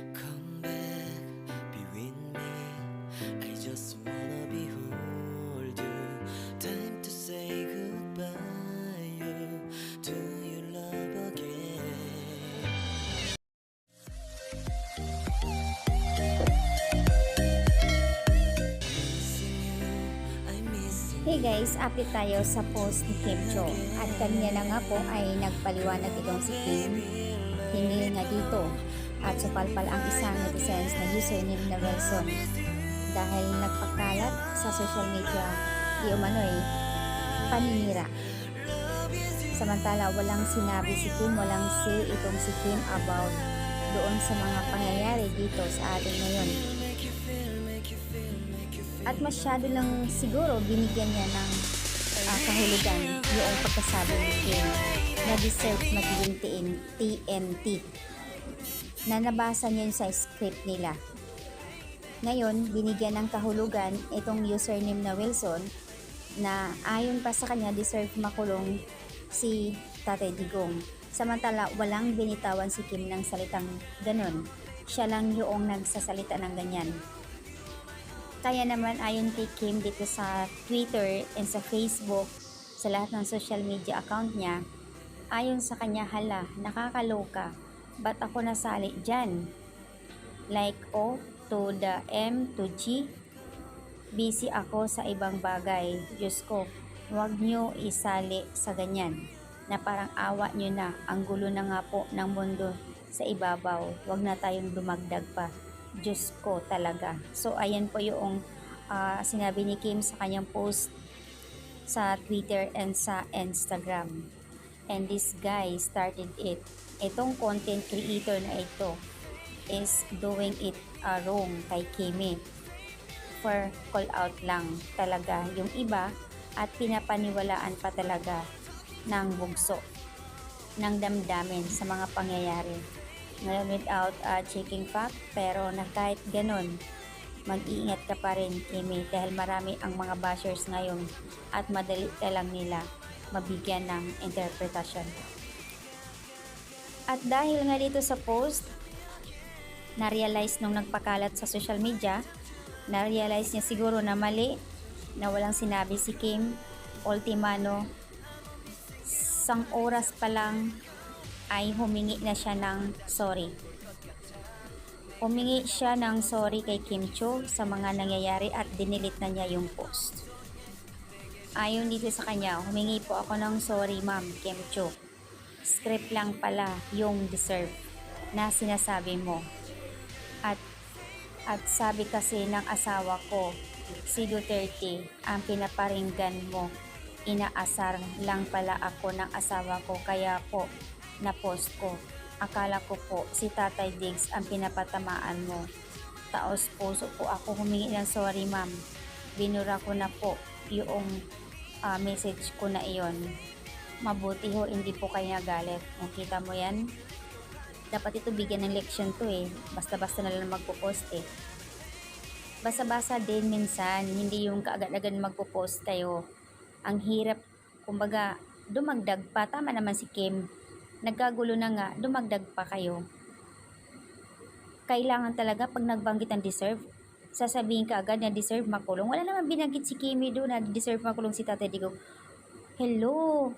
Come back, be with me. I just wanna behold you. Time to say goodbye. You to your love again. Missing you, I'm missing Hey guys, update tayo sa post ni Kim Cho. At kanina na nga po ay nagpaliwanag itong si Kim hinggil nga dito. At supalpal ang isang netizens na username na Wilson dahil nagpakalat sa social media di umano'y paninira. Samantala walang sinabi si Kim, walang say itong si Kim about doon sa mga pangyayari dito sa atin ngayon. At masyado lang siguro binigyan niya ng kahulugan yung pagkasabi ni Kim na deserve magiging TNT na nabasa niya yun sa script nila. Ngayon, binigyan ng kahulugan itong username na Wilson na ayon pa sa kanya deserve makulong si Tatay Digong. Samantala, walang binitawan si Kim ng salitang ganon. Siya lang yung nagsasalita ng ganyan. Kaya naman ayon kay Kim dito sa Twitter and sa Facebook, sa lahat ng social media account niya, ayon sa kanya, hala, nakakaloka, ba't ako nasali dyan? Like O to the M to G, busy ako sa ibang bagay. Diyos ko, huwag nyo isali sa ganyan, na parang awa nyo na, ang gulo na nga po ng mundo sa ibabaw, huwag na tayong dumagdag pa. Diyos ko talaga. So ayan po yung sinabi ni Kim sa kanyang post sa Twitter and sa Instagram. And this guy started it. Itong content creator na ito is doing it wrong kay Kimi. For call out lang talaga yung iba at pinapaniwalaan pa talaga ng bugso ng damdamin sa mga pangyayari ngayon without checking fact, pero na kahit ganon mag-iingat ka pa rin, Kimi, dahil marami ang mga bashers ngayon at madali lang nila mabigyan ng interpretasyon. At dahil nga dito sa post, na-realize nung nagpakalat sa social media, na-realize niya siguro na mali, na walang sinabi si Kim. Ultimano, isang oras pa lang ay humingi na siya ng sorry. Humingi siya ng sorry kay Kim Cho sa mga nangyayari at dinilit na niya yung post. Ayon dito sa kanya, humingi po ako ng sorry ma'am Kim Cho. Script lang pala yung deserve na sinasabi mo. At sabi kasi ng asawa ko, si Duterte, ang pinaparinggan mo. Inaasar lang pala ako ng asawa ko kaya po na-post ko. Akala ko po si Tatay Diggs ang pinapatamaan mo. Taos puso po ako humingi ng sorry ma'am. Binura ko na po yung message ko na iyon. Mabuti ho hindi po kayo nagalit. Nakita mo yan? Dapat ito bigyan ng leksyon to eh. Basta-basta na lang magpo-post eh. Basa-basa din minsan, hindi yung kaagad-agad magpo-post kayo. Ang hirap, kumbaga, dumagdag pa. Tama naman si Kim. Nagkagulo na nga, dumagdag pa kayo. Kailangan talaga pag nagbanggit ng deserve, sasabihin ka agad na deserve makulong. Wala naman binanggit si Kimi doon na deserve makulong si Tatay Digong. Hello,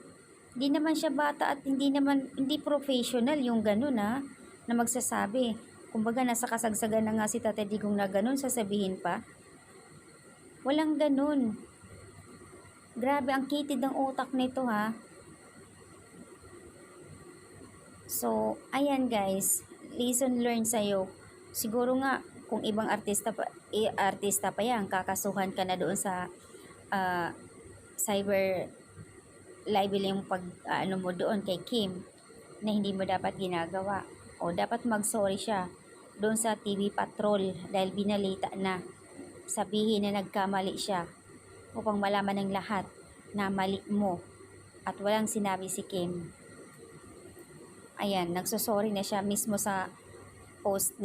hindi naman siya bata at hindi professional yung ganun na magsasabi. Kumbaga nasa kasagsagan na nga si Tatay Digong na ganun, sasabihin pa. Walang ganun. Grabe, ang kitid ng utak nito ha. So, ayan guys, lesson learned sa'yo. Siguro nga, kung ibang artista pa yan, kakasuhan ka na doon sa cyber libel yung mo doon kay Kim na hindi mo dapat ginagawa. O dapat mag-sorry siya doon sa TV Patrol dahil binalita na. Sabihin na nagkamali siya upang malaman ng lahat na mali mo at walang sinabi si Kim. Ayan, nagsosorry na siya mismo sa post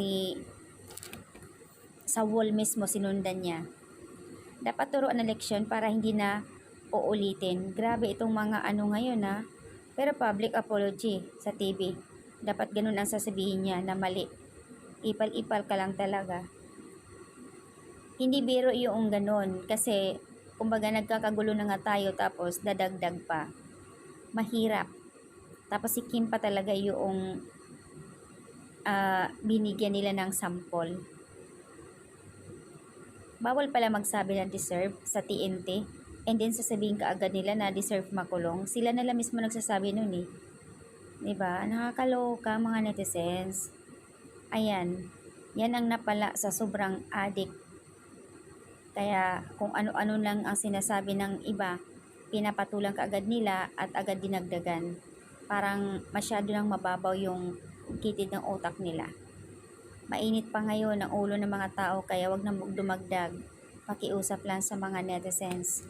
sa wall mismo, sinundan niya. Dapat turuan na leksyon para hindi na uulitin. Grabe itong mga ngayon ha. Pero public apology sa TV. Dapat ganun ang sasabihin niya na mali. ipal-ipal ka lang talaga. Hindi biro yung ganun kasi kumbaga nagkakagulo na nga tayo tapos dadagdag pa. Mahirap. Tapos si Kim pa talaga yung binigyan nila ng sample. Bawal pala magsabi ng deserve sa TNT and then sasabihin ka agad nila na deserve makulong. Sila nila mismo nagsasabi nun eh. Diba? Nakakaloka mga netizens. Ayan. Yan ang napala sa sobrang addict. Kaya kung ano-ano lang ang sinasabi ng iba, pinapatulang ka agad nila at agad dinagdagan. Parang masyado nang mababaw yung kitid ng utak nila. Mainit pa ngayon ang ulo ng mga tao kaya wag na dumagdag. Pakiusap lang sa mga netizens.